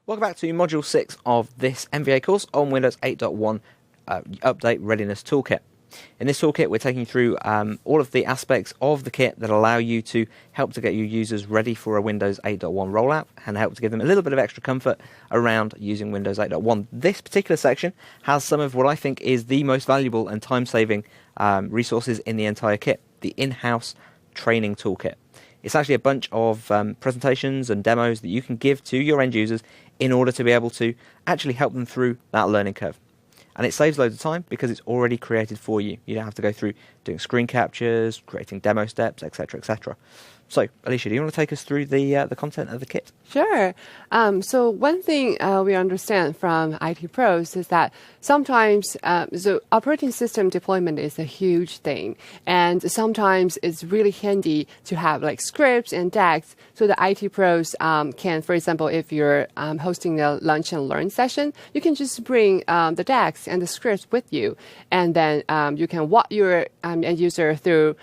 Welcome back to Module 6 of this MVA course on Windows 8.1 Update Readiness Toolkit. In this toolkit, we're taking through all of the aspects of the kit that allow you to help to get your users ready for a Windows 8.1 rollout and help to give them a little bit of extra comfort around using Windows 8.1. This particular section has some of what I think is the most valuable and time-saving resources in the entire kit, the in-house training toolkit. It's actually a bunch of presentations and demos that you can give to your end users in order to be able to actually help them through that learning curve. And it saves loads of time because it's already created for you. You don't have to go through doing screen captures, creating demo steps, etc., etc. So, Alicia, do you want to take us through the content of the kit? Sure. So one thing we understand from IT pros is that sometimes so operating system deployment is a huge thing, and sometimes it's really handy to have like scripts and decks so the IT pros can, for example, if you're hosting a lunch and learn session, you can just bring the decks and the scripts with you, and then you can walk your end user through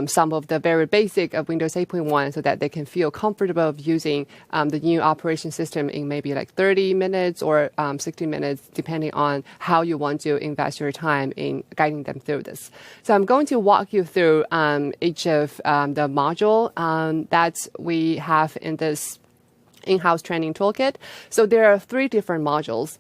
some of the very basic of Windows 8.1 so that they can feel comfortable of using the new operation system in maybe like 30 minutes or 60 minutes, depending on how you want to invest your time in guiding them through this. So I'm going to walk you through each of the module that we have in this in-house training toolkit. So there are 3 different modules.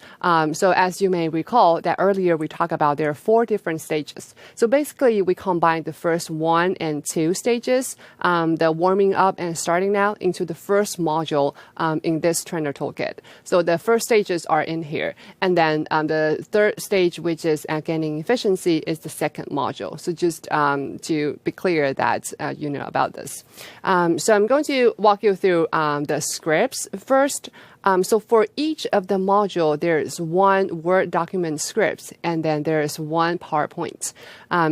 So as you may recall that earlier we talked about there are 4 different stages. So basically we combine the first 1 and 2 stages, the warming up and starting out into the first module in this trainer toolkit. So the first stages are in here. And then the third stage, which is gaining efficiency, is the second module. So just to be clear that you know about this. So I'm going to walk you through the scripts first. So for each of the module, there is 1 Word document script, and then there is 1 PowerPoint.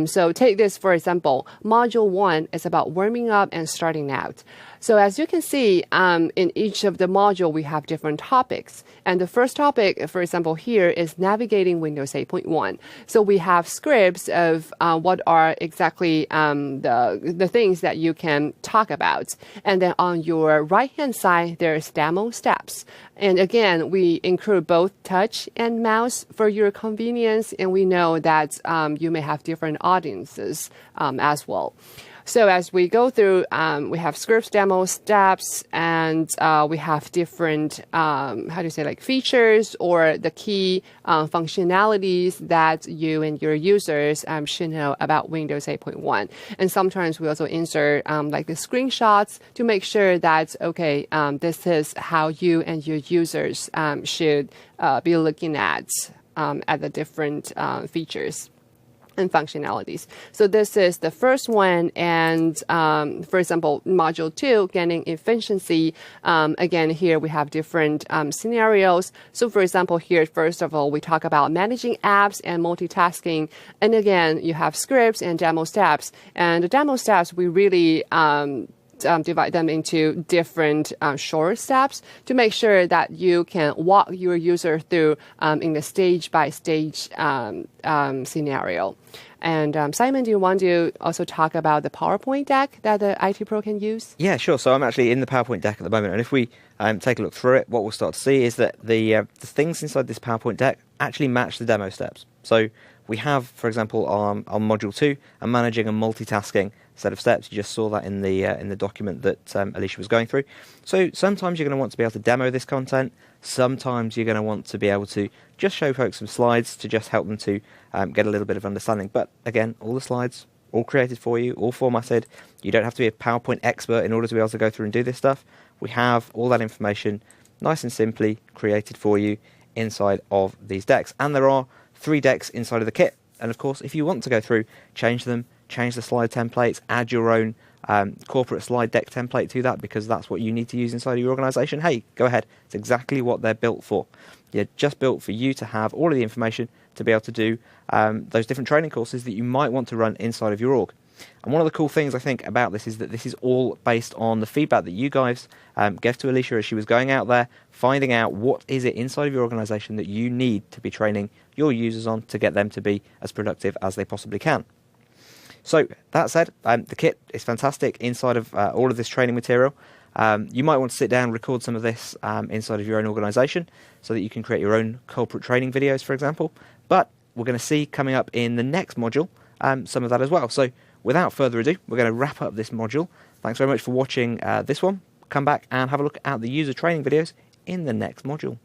So take this, for example, module 1 is about warming up and starting out. So as you can see, in each of the module, we have different topics. And the first topic, for example, here is navigating Windows 8.1. So we have scripts of what are exactly the things that you can talk about. And then on your right-hand side, there's demo steps. And again, we include both touch and mouse for your convenience. And we know that you may have different audiences as well. So as we go through, we have scripts, demo steps, and we have different, features or the key functionalities that you and your users should know about Windows 8.1. And sometimes we also insert like the screenshots to make sure that, okay, this is how you and your users should be looking at the different features and functionalities. So this is the first one, and for example, module 2, gaining efficiency. Again, here we have different scenarios. So for example, here, first of all, we talk about managing apps and multitasking. And again, you have scripts and demo steps. And the demo steps, we really divide them into different short steps to make sure that you can walk your user through in the stage-by-stage scenario. And Simon, do you want to also talk about the PowerPoint deck that the IT Pro can use? Yeah, sure. So I'm actually in the PowerPoint deck at the moment, and if we take a look through it, what we'll start to see is that the things inside this PowerPoint deck actually match the demo steps. So we have, for example, on Module 2, a managing and multitasking set of steps. You just saw that in the document that Alicia was going through. So sometimes you're going to want to be able to demo this content. Sometimes you're going to want to be able to just show folks some slides to just help them to get a little bit of understanding. But again, all the slides, all created for you, all formatted. You don't have to be a PowerPoint expert in order to be able to go through and do this stuff. We have all that information nice and simply created for you inside of these decks. And there are 3 decks inside of the kit. And of course, if you want to go through, change them, change the slide templates, add your own corporate slide deck template to that because that's what you need to use inside of your organization, hey, go ahead. It's exactly what they're built for. They're just built for you to have all of the information to be able to do those different training courses that you might want to run inside of your org. And one of the cool things I think about this is that this is all based on the feedback that you guys gave to Alicia as she was going out there, finding out what is it inside of your organization that you need to be training your users on to get them to be as productive as they possibly can. So that said, the kit is fantastic inside of all of this training material. You might want to sit down and record some of this inside of your own organisation so that you can create your own corporate training videos, for example. But we're going to see coming up in the next module some of that as well. So without further ado, we're going to wrap up this module. Thanks very much for watching this one. Come back and have a look at the user training videos in the next module.